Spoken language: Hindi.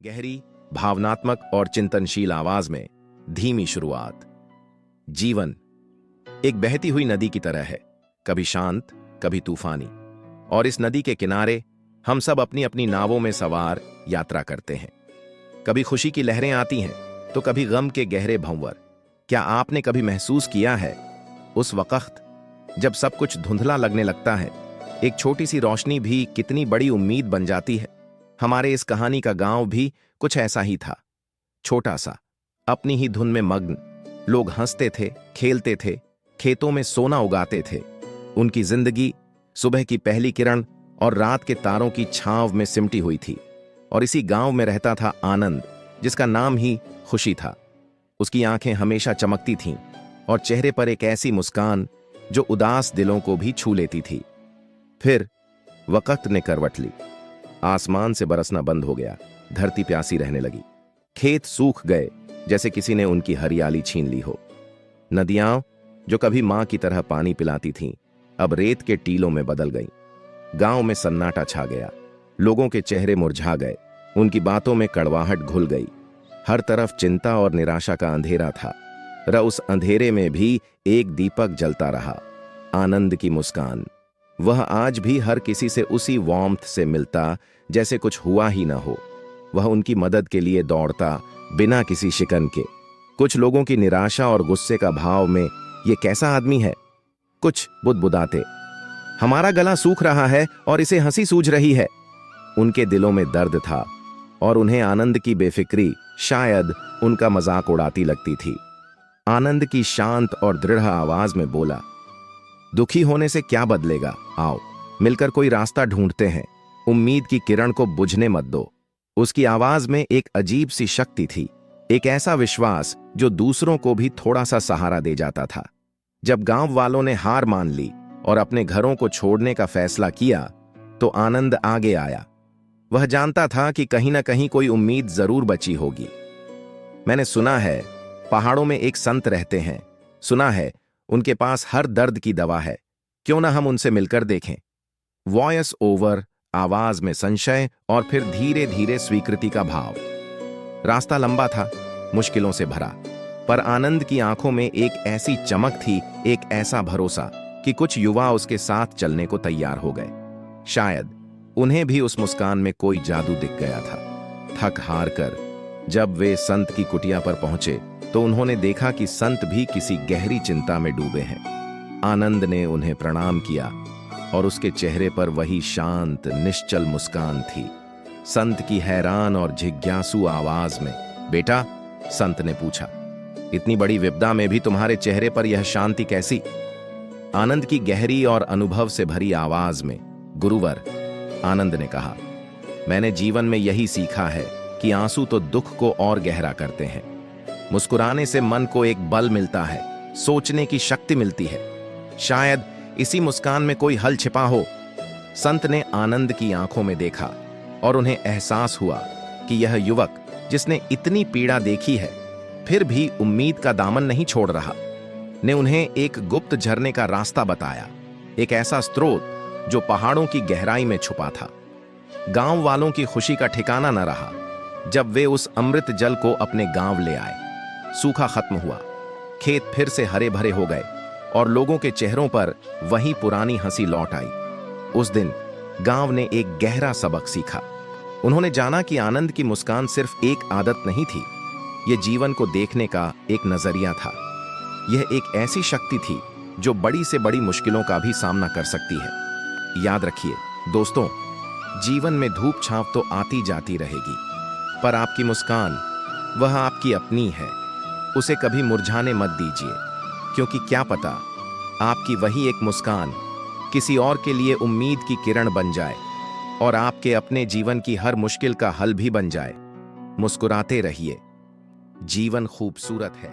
गहरी, भावनात्मक और चिंतनशील आवाज में धीमी शुरुआत। जीवन एक बहती हुई नदी की तरह है, कभी शांत, कभी तूफानी। और इस नदी के किनारे हम सब अपनी अपनी नावों में सवार यात्रा करते हैं। कभी खुशी की लहरें आती हैं तो कभी गम के गहरे भंवर। क्या आपने कभी महसूस किया है उस वक्त जब सब कुछ धुंधला लगने लगता है, एक छोटी सी रोशनी भी कितनी बड़ी उम्मीद बन जाती है। हमारे इस कहानी का गांव भी कुछ ऐसा ही था, छोटा सा, अपनी ही धुन में मग्न। लोग हंसते थे, खेलते थे, खेतों में सोना उगाते थे। उनकी जिंदगी सुबह की पहली किरण और रात के तारों की छांव में सिमटी हुई थी। और इसी गांव में रहता था आनंद, जिसका नाम ही खुशी था। उसकी आंखें हमेशा चमकती थीं और चेहरे पर एक ऐसी मुस्कान जो उदास दिलों को भी छू लेती थी। फिर वक्त ने करवट ली। आसमान से बरसना बंद हो गया, धरती प्यासी रहने लगी। खेत सूख गए जैसे किसी ने उनकी हरियाली छीन ली हो। नदियां जो कभी मां की तरह पानी पिलाती थीं, अब रेत के टीलों में बदल गईं। गांव में सन्नाटा छा गया, लोगों के चेहरे मुरझा गए, उनकी बातों में कड़वाहट घुल गई। हर तरफ चिंता और निराशा का अंधेरा था। उस अंधेरे में भी एक दीपक जलता रहा, आनंद की मुस्कान। वह आज भी हर किसी से उसी वार्मथ से मिलता जैसे कुछ हुआ ही न हो। वह उनकी मदद के लिए दौड़ता बिना किसी शिकन के। कुछ लोगों की निराशा और गुस्से का भाव में, ये कैसा आदमी है, कुछ बुदबुदाते, हमारा गला सूख रहा है और इसे हंसी सूझ रही है। उनके दिलों में दर्द था और उन्हें आनंद की बेफिक्री शायद उनका मजाक उड़ाती लगती थी। आनंद की शांत और दृढ़ आवाज में बोला, दुखी होने से क्या बदलेगा, आओ मिलकर कोई रास्ता ढूंढते हैं। उम्मीद की किरण को बुझने मत दो। उसकी आवाज में एक अजीब सी शक्ति थी, एक ऐसा विश्वास जो दूसरों को भी थोड़ा सा सहारा दे जाता था। जब गांव वालों ने हार मान ली और अपने घरों को छोड़ने का फैसला किया तो आनंद आगे आया। वह जानता था कि कहीं ना कहीं कोई उम्मीद जरूर बची होगी। मैंने सुना है पहाड़ों में एक संत रहते हैं, सुना है उनके पास हर दर्द की दवा है, क्यों ना हम उनसे मिलकर देखें। वॉयस ओवर, आवाज में संशय और फिर धीरे धीरे स्वीकृति का भाव। रास्ता लंबा था, मुश्किलों से भरा, पर आनंद की आंखों में एक ऐसी चमक थी, एक ऐसा भरोसा कि कुछ युवा उसके साथ चलने को तैयार हो गए। शायद उन्हें भी उस मुस्कान में कोई जादू दिख गया था। थक हार कर जब वे संत की कुटिया पर पहुंचे तो उन्होंने देखा कि संत भी किसी गहरी चिंता में डूबे हैं। आनंद ने उन्हें प्रणाम किया और उसके चेहरे पर वही शांत निश्चल मुस्कान थी। संत की हैरान और जिज्ञासु आवाज में, बेटा, संत ने पूछा, इतनी बड़ी विपदा में भी तुम्हारे चेहरे पर यह शांति कैसी? आनंद की गहरी और अनुभव से भरी आवाज में, गुरुवर, आनंद ने कहा, मैंने जीवन में यही सीखा है कि आंसू तो दुख को और गहरा करते हैं। मुस्कुराने से मन को एक बल मिलता है, सोचने की शक्ति मिलती है। शायद इसी मुस्कान में कोई हल छिपा हो। संत ने आनंद की आंखों में देखा और उन्हें एहसास हुआ कि यह युवक जिसने इतनी पीड़ा देखी है फिर भी उम्मीद का दामन नहीं छोड़ रहा, ने उन्हें एक गुप्त झरने का रास्ता बताया, एक ऐसा स्रोत जो पहाड़ों की गहराई में छुपा था। गांव वालों की खुशी का ठिकाना न रहा जब वे उस अमृत जल को अपने गांव ले आए। सूखा खत्म हुआ, खेत फिर से हरे भरे हो गए और लोगों के चेहरों पर वही पुरानी हंसी लौट आई। उस दिन गांव ने एक गहरा सबक सीखा। उन्होंने जाना कि आनंद की मुस्कान सिर्फ एक आदत नहीं थी, यह जीवन को देखने का एक नजरिया था। यह एक ऐसी शक्ति थी जो बड़ी से बड़ी मुश्किलों का भी सामना कर सकती है। याद रखिए दोस्तों, जीवन में धूप छांव तो आती जाती रहेगी, पर आपकी मुस्कान, वह आपकी अपनी है। उसे कभी मुरझाने मत दीजिए, क्योंकि क्या पता आपकी वही एक मुस्कान किसी और के लिए उम्मीद की किरण बन जाए और आपके अपने जीवन की हर मुश्किल का हल भी बन जाए। मुस्कुराते रहिए, जीवन खूबसूरत है।